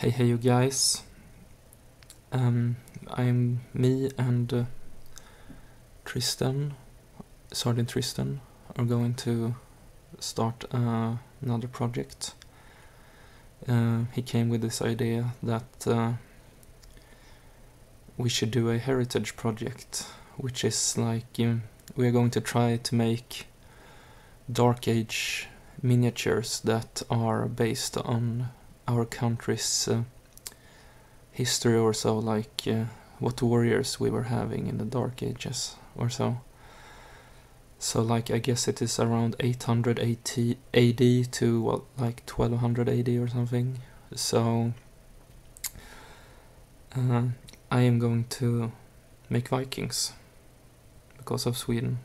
Hey you guys. I'm me and Tristan, SgtTristan, are going to start another project. He came with this idea that we should do a heritage project, which is like we are going to try to make Dark Age miniatures that are based on our country's history or so, like what warriors we were having in the Dark Ages or so. So like I guess it is around 800 AD to what, like 1200 AD or something. So I am going to make Vikings because of Sweden.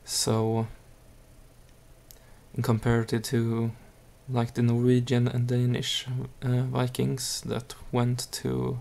So in comparative to like the Norwegian and Danish Vikings that went to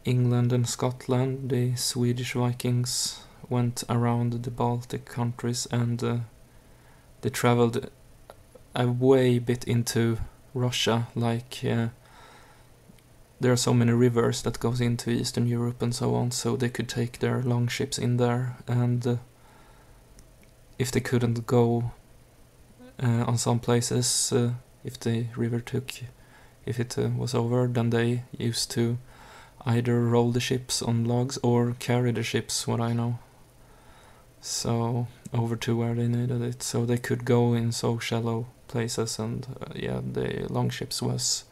England and Scotland, the Swedish Vikings went around the Baltic countries and they traveled a way bit into Russia. Like there are so many rivers that goes into Eastern Europe and so on, so they could take their longships in there, and if they couldn't go on some places, if the river was over, then they used to either roll the ships on logs or carry the ships, what I know, so over to where they needed it, so they could go in so shallow places, and yeah, the longships was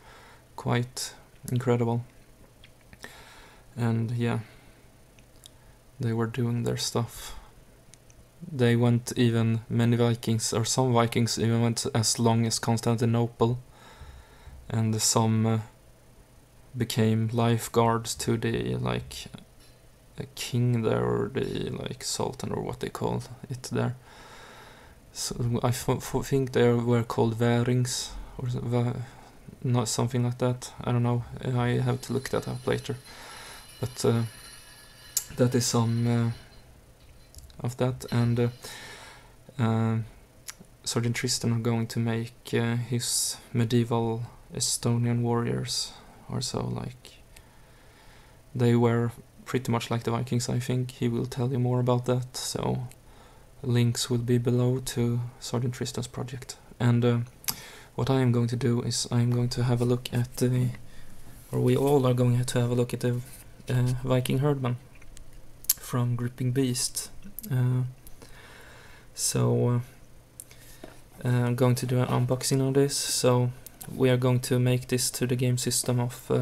quite incredible. And yeah, they were doing their stuff. They went even, many Vikings, or some Vikings even went as long as Constantinople, and some became lifeguards to the, like, a king there, or the, like, sultan, or what they call it there. So I think they were called Värings, or not something like that, I don't know, I have to look that up later. But that is some of that, and SgtTristan are going to make his medieval Estonian warriors or so, like they were pretty much like the Vikings, I think. He will tell you more about that, so links will be below to SgtTristan's project. And what I am going to do is I'm going to have a look at we all are going to have a look at the Viking Herdmen from Gripping Beast. So I'm going to do an unboxing on this. So we are going to make this to the game system of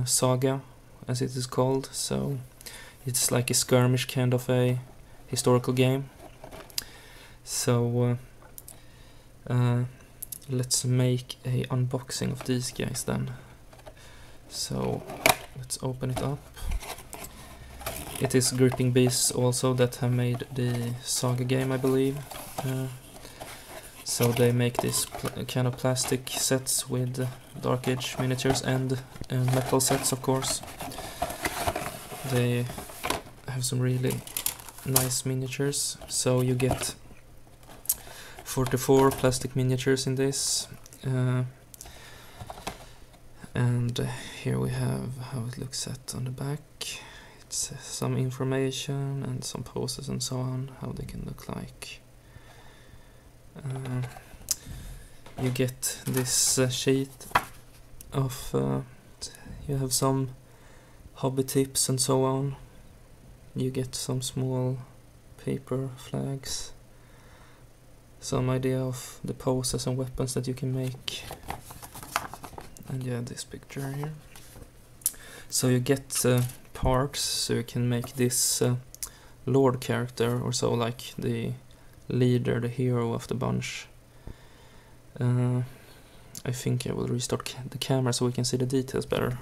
Saga, as it is called. So it's like a skirmish kind of a historical game. So let's make a unboxing of these guys then. So let's open it up. It is Gripping Beasts also that have made the Saga game, I believe. So they make this kind of plastic sets with Dark Age miniatures and metal sets, of course. They have some really nice miniatures. So you get 44 plastic miniatures in this. And here we have how it looks at on the back. It's some information and some poses and so on, how they can look like. You get this sheet of, you have some hobby tips and so on. You get some small paper flags, some idea of the poses and weapons that you can make. And yeah, this picture here. So you get parts, so you can make this Lord character or so, like the leader, the hero of the bunch. I think I will restart the camera so we can see the details better.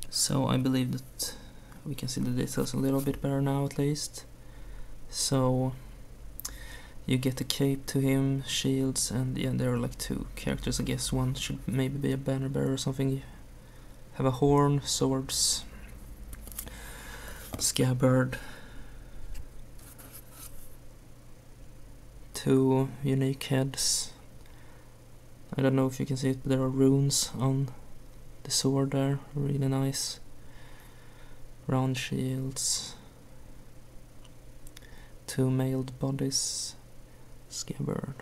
So I believe that we can see the details a little bit better now, at least. So you get a cape to him, shields, and yeah, there are like two characters, I guess. One should maybe be a banner bearer or something. You have a horn, swords, scabbard, two unique heads, I don't know if you can see it, but there are runes on the sword there, really nice. Round shields, 2 mailed bodies, scabbard.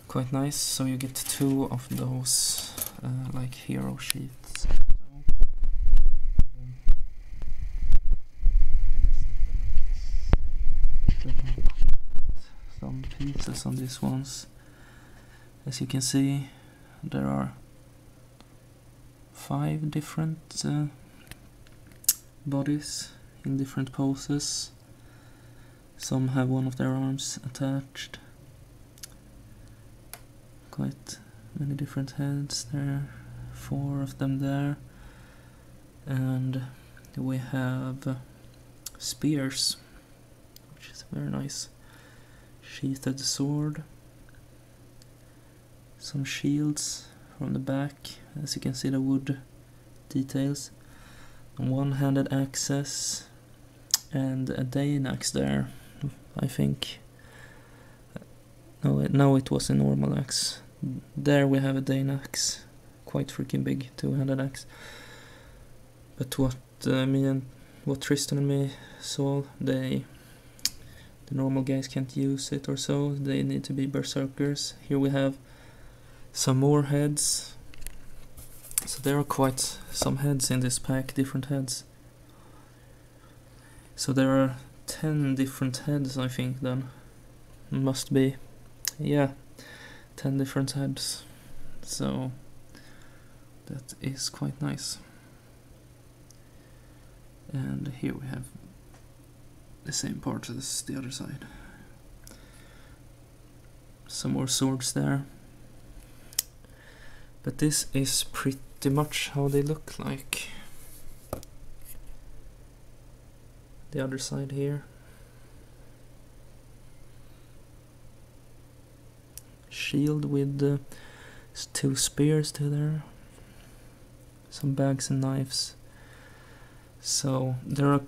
Quite nice, so you get 2 of those like hero sheaths. Some pieces on these ones. As you can see, there are 5 different bodies in different poses. Some have one of their arms attached. Quite many different heads there, 4 of them there. And we have spears, which is very nice. Sheathed sword. Some shields from the back, as you can see the wood details. One-handed axes and a Dane axe there, I think. No, it was a normal axe. There we have a Dane axe, quite freaking big, 2-handed axe. But what Tristan and me saw, the normal guys can't use it or so. They need to be berserkers. Here we have some more heads. So there are quite some heads in this pack, different heads. So there are 10 different heads, I think, then. Must be. Yeah, 10 different heads. So that is quite nice. And here we have the same part as the other side. Some more swords there. But this is pretty much how they look like. The other side here. Shield with 2 spears to there. Some bags and knives. So there are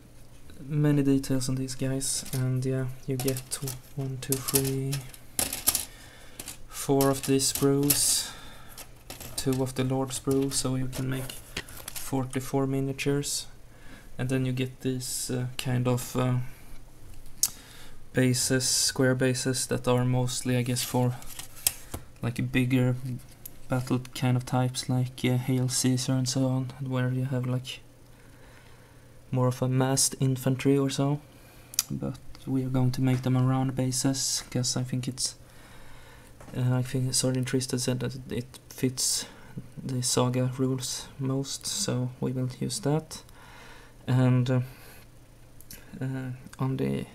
many details on these guys, and yeah, you get 1, 2, 3, 4 of these sprues, 2 of the Lord sprue, so you can make 44 miniatures. And then you get these kind of bases, square bases, that are mostly, I guess, for like bigger battle kind of types, like Hail Caesar and so on, where you have like more of a massed infantry or so. But we are going to make them around bases, because I think it's I think SgtTristan said that it fits the saga rules most, so we will use that. And on the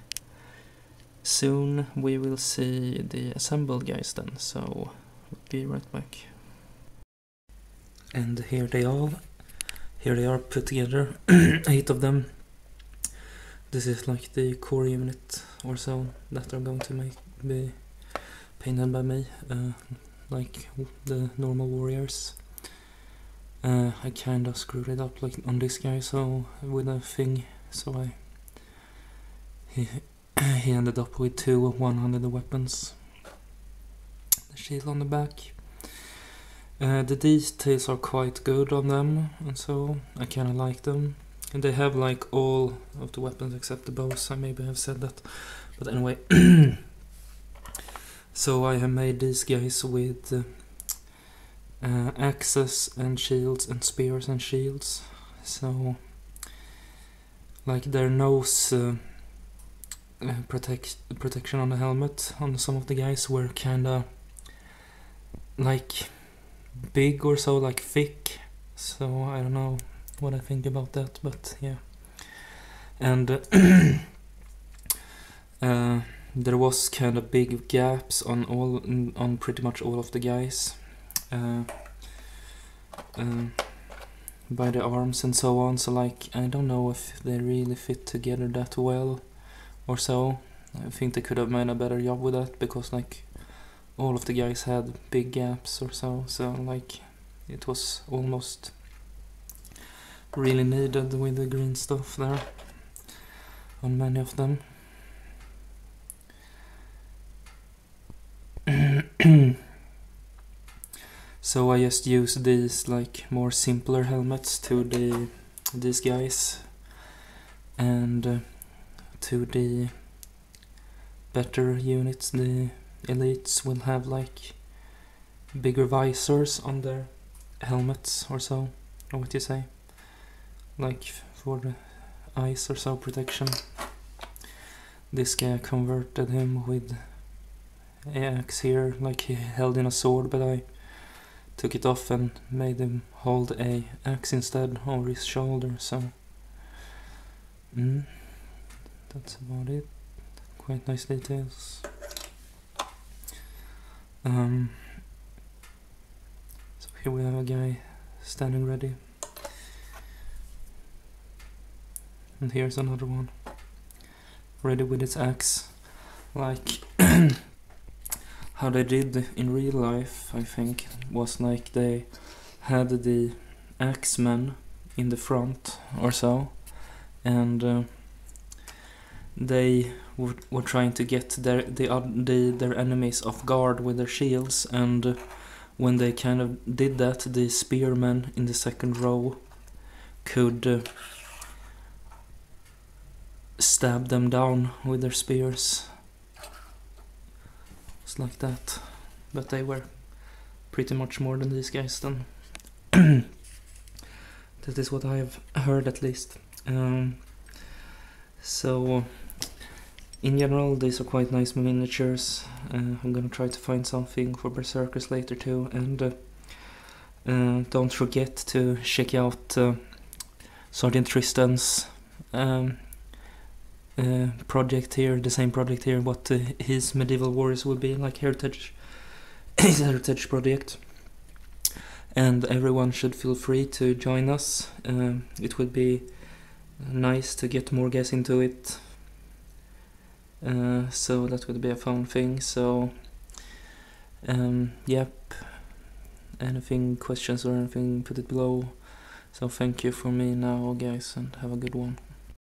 soon we will see the assembled guys then, so we'll be right back. And here they are put together, 8 of them. This is like the core unit or so that are going to be painted by me, like the normal warriors. I kinda screwed it up like on this guy, so with a thing, so he ended up with 2 100 weapons. The shield on the back. The details are quite good on them, and so I kinda like them. And they have like all of the weapons except the bows. I maybe have said that, but anyway. So I have made these guys with axes and shields and spears and shields. So like their nose protection on the helmet on some of the guys were kinda like big or so, like thick. So I don't know what I think about that, but yeah. And there was kind of big gaps on pretty much all of the guys, by the arms and so on. So like I don't know if they really fit together that well or so. I think they could have made a better job with that, because like all of the guys had big gaps or so. So like it was almost really needed with the green stuff there on many of them. So I just use these like more simpler helmets to these guys, and to the better units, the elites, will have like bigger visors on their helmets or so, or what you say, like for the eyes or so protection. This guy converted him with an axe here, like he held in a sword, but I took it off and made him hold a axe instead over his shoulder, so that's about it. Quite nice details. So here we have a guy standing ready, and here's another one ready with its axe, like how they did in real life. I think was like they had the axemen in the front or so, and they were trying to get their enemies off guard with their shields, and when they kind of did that, the spearmen in the second row could stab them down with their spears. It's like that, but they were pretty much more than these guys then. That is what I have heard, at least. So in general, these are quite nice miniatures. I'm gonna try to find something for Berserkers later too, and don't forget to check out SgtTristan's project here, the same project here, what his medieval warriors will be, like heritage, his heritage project. And everyone should feel free to join us. It would be nice to get more guys into it. So that would be a fun thing. So yep, anything, questions or anything, put it below. So thank you for me now, guys, and have a good one.